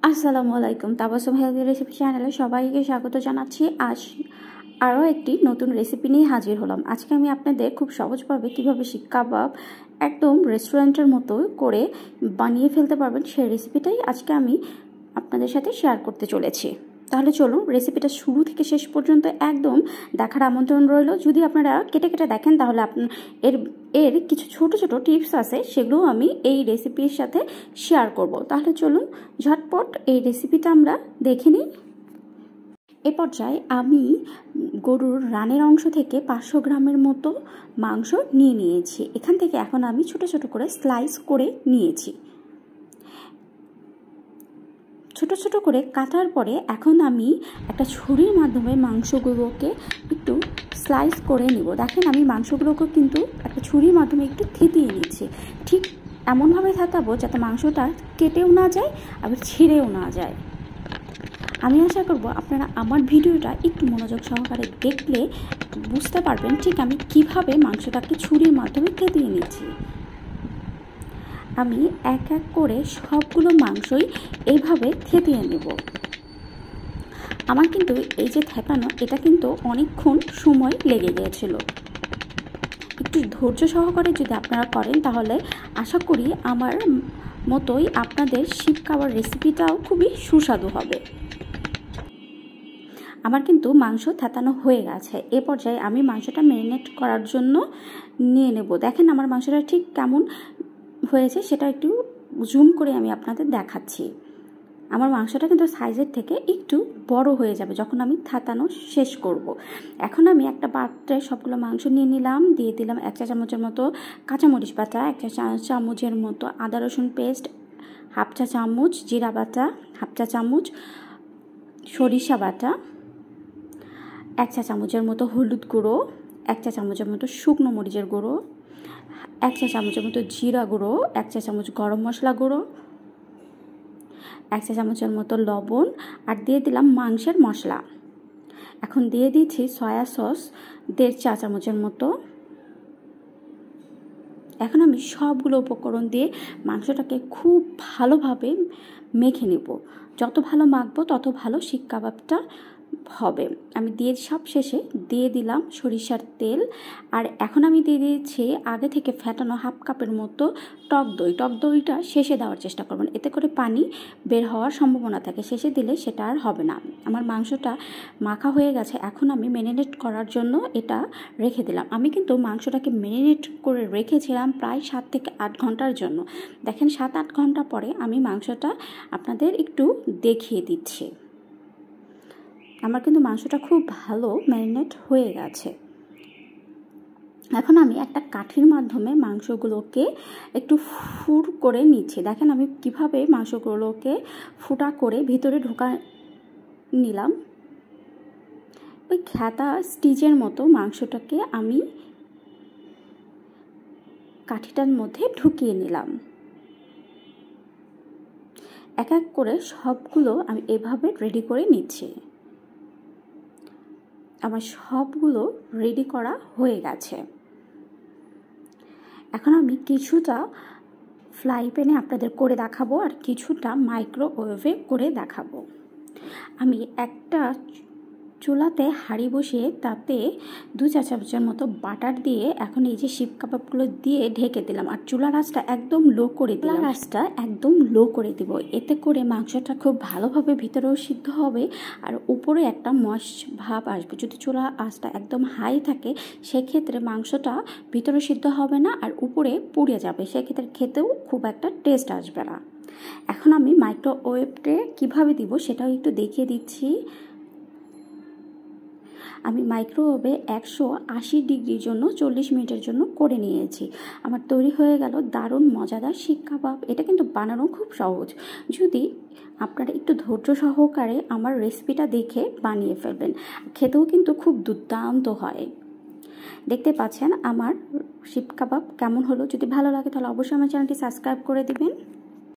আসসালামু আলাইকুম। Tabassum healthy recipe চ্যানেলে সবাইকে স্বাগত জানাচ্ছি। আজ আরও একটি নতুন রেসিপি নিয়ে হাজির হলাম। আজকে আমি আপনাদের খুব সহজভাবে কিভাবে শিক কাবাব একদম রেস্টুরেন্টের মতো করে বানিয়ে ফেলতে পারবেন সেই রেসিপিটাই আজকে আমি আপনাদের সাথে শেয়ার করতে চলেছি। তাহলে চলুন রেসিপিটা শুরু থেকে শেষ পর্যন্ত একদম দেখার আমন্ত্রণ রইল। যদি আপনারা কেটে কেটে দেখেন তাহলে এর কিছু ছোট ছোট টিপস আছে, সেগুলো আমি এই রেসিপির সাথে শেয়ার করব। তাহলে চলুন ঝটপট এই রেসিপিটা আমরা দেখে নিই। এ পর্যায়ে আমি গরুর রানের অংশ থেকে 500 গ্রামের মতো মাংস নিয়ে নিয়েছি। এখান থেকে এখন আমি ছোট ছোট করে স্লাইস করে নিয়েছি। ছোট ছোট করে কাটার পরে এখন আমি একটা ছুরির মাধ্যমে মাংসগুলোকে একটু স্লাইস করে নিব। দেখেন আমি মাংসগুলোকে কিন্তু একটা ছুরির মাধ্যমে একটু থেতিয়ে নিচ্ছি। ঠিক এমনভাবে থেতাবো যাতে মাংসটা কেটেও না যায় আবার ছিঁড়েও না যায়। আমি আশা করব আপনারা আমার ভিডিওটা একটু মনোযোগ সহকারে দেখলে বুঝতে পারবেন ঠিক আমি কিভাবে মাংসটাকে ছুরির মাধ্যমে থেতিয়ে নিচ্ছি। আমি এক এক করে সবগুলো মাংসই এইভাবে থেতিয়ে নেব। আমার কিন্তু এই যে থেতানো এটা কিন্তু অনেকক্ষণ সময় লেগে গিয়েছিল। একটু ধৈর্য সহকারে যদি আপনারা করেন তাহলে আশা করি আমার মতোই আপনাদের শিক কাবাব রেসিপিটাও খুবই সুস্বাদু হবে। আমার কিন্তু মাংস থেতানো হয়ে গেছে। এ পর্যায়ে আমি মাংসটা ম্যারিনেট করার জন্য নিয়ে নেব। দেখেন আমার মাংসটা ঠিক কেমন হয়েছে সেটা একটু জুম করে আমি আপনাদের দেখাচ্ছি। আমার মাংসটা কিন্তু সাইজের থেকে একটু বড় হয়ে যাবে যখন আমি থেতানো শেষ করব। এখন আমি একটা পাত্রে সবগুলো মাংস নিয়ে নিলাম, দিয়ে দিলাম 1 চা চামচের মতো কাঁচামরিচ বাটা, 1 চা চামচের মতো আদা রসুন পেস্ট, 1/2 চা চামচ জিরা বাটা, 1/2 চা চামচ সরিষা বাটা, 1 চা চামচের মতো হলুদ গুঁড়ো, 1 চা চামচের মতো শুকনো মরিচের গুঁড়ো, 1 চা চামচের মতো জিরা গুঁড়ো, 1 চা চামচ গরম মশলা গুঁড়ো, 1 চা চামচের মতো লবণ, আর দিয়ে দিলাম মাংসের মশলা। এখন দিয়ে দিচ্ছি সয়া সস 1.5 চা চামচের মতো। এখন আমি সবগুলো উপকরণ দিয়ে মাংসটাকে খুব ভালোভাবে মেখে নেব। যত ভালো মাখবো তত ভালো শিক কাবাবটা হবে। আমি সব শেষে দিয়ে দিলাম সরিষার তেল, আর এখন আমি দিয়ে দিয়েছি আগে থেকে ফেটানো 1/2 কাপের মতো টক দই। টক দইটা শেষে দেওয়ার চেষ্টা করবেন, এতে করে পানি বের হওয়ার সম্ভাবনা থাকে। শেষে দিলে সেটা আর হবে না। আমার মাংসটা মাখা হয়ে গেছে। এখন আমি ম্যারিনেট করার জন্য এটা রেখে দিলাম। আমি কিন্তু মাংসটাকে ম্যারিনেট করে রেখেছিলাম প্রায় 7 থেকে 8 ঘন্টার জন্য। দেখেন 7-8 ঘন্টা পরে আমি মাংসটা আপনাদের একটু দেখিয়ে দিচ্ছি। আমার কিন্তু মাংসটা খুব ভালো ম্যারিনেট হয়ে গেছে। এখন আমি একটা কাঠির মাধ্যমে মাংসগুলোকে একটু ফুট করে নিচ্ছি। দেখেন আমি কিভাবে মাংসগুলোকে ফুটা করে ভিতরে ঢোকা নিলাম। ওই খেতা স্টিচের মতো মাংসটাকে আমি কাঠিটার মধ্যে ঢুকিয়ে নিলাম। এক এক করে সবগুলো আমি এভাবে রেডি করে নিচ্ছি। আমার সবগুলো রেডি করা হয়ে গেছে। এখন আমি কিছুটা ফ্রাই প্যানে আপনাদের করে দেখাবো আর কিছুটা মাইক্রোওয়েভে করে দেখাবো। আমি একটা চুলাতে হাঁড়ি বসিয়ে তাতে 2 চা চামচের মতো বাটার দিয়ে এখন এই যে শিক কাবাবগুলো দিয়ে ঢেকে দিলাম, আর চুলার আঁচটা একদম লো করে দিলাম। আঁচটা একদম লো করে দিব, এতে করে মাংসটা খুব ভালোভাবে ভিতরেও সিদ্ধ হবে আর উপরে একটা ময়েস্ট ভাব আসবে। যদি চুলার আঁচটা একদম হাই থাকে সেক্ষেত্রে মাংসটা ভিতরে সিদ্ধ হবে না আর উপরে পুড়ে যাবে, সেক্ষেত্রে খেতেও খুব একটা টেস্ট আসবে না। এখন আমি মাইক্রোওয়েভে কিভাবে দিব সেটাও একটু দেখিয়ে দিচ্ছি। আমি মাইক্রোওয়েভে 180 ডিগ্রির জন্য 40 মিনিটের জন্য করে নিয়েছি। আমার তৈরি হয়ে গেল দারুণ মজাদার শিক কাবাব। এটা কিন্তু বানানো খুব সহজ, যদি আপনারা একটু ধৈর্য সহকারে আমার রেসিপিটা দেখে বানিয়ে ফেলবেন। খেতেও কিন্তু খুব দুর্দান্ত হয়। দেখতে পাচ্ছেন আমার শিক কাবাব কেমন হলো। যদি ভালো লাগে তাহলে অবশ্যই আমার চ্যানেলটি সাবস্ক্রাইব করে দিবেন।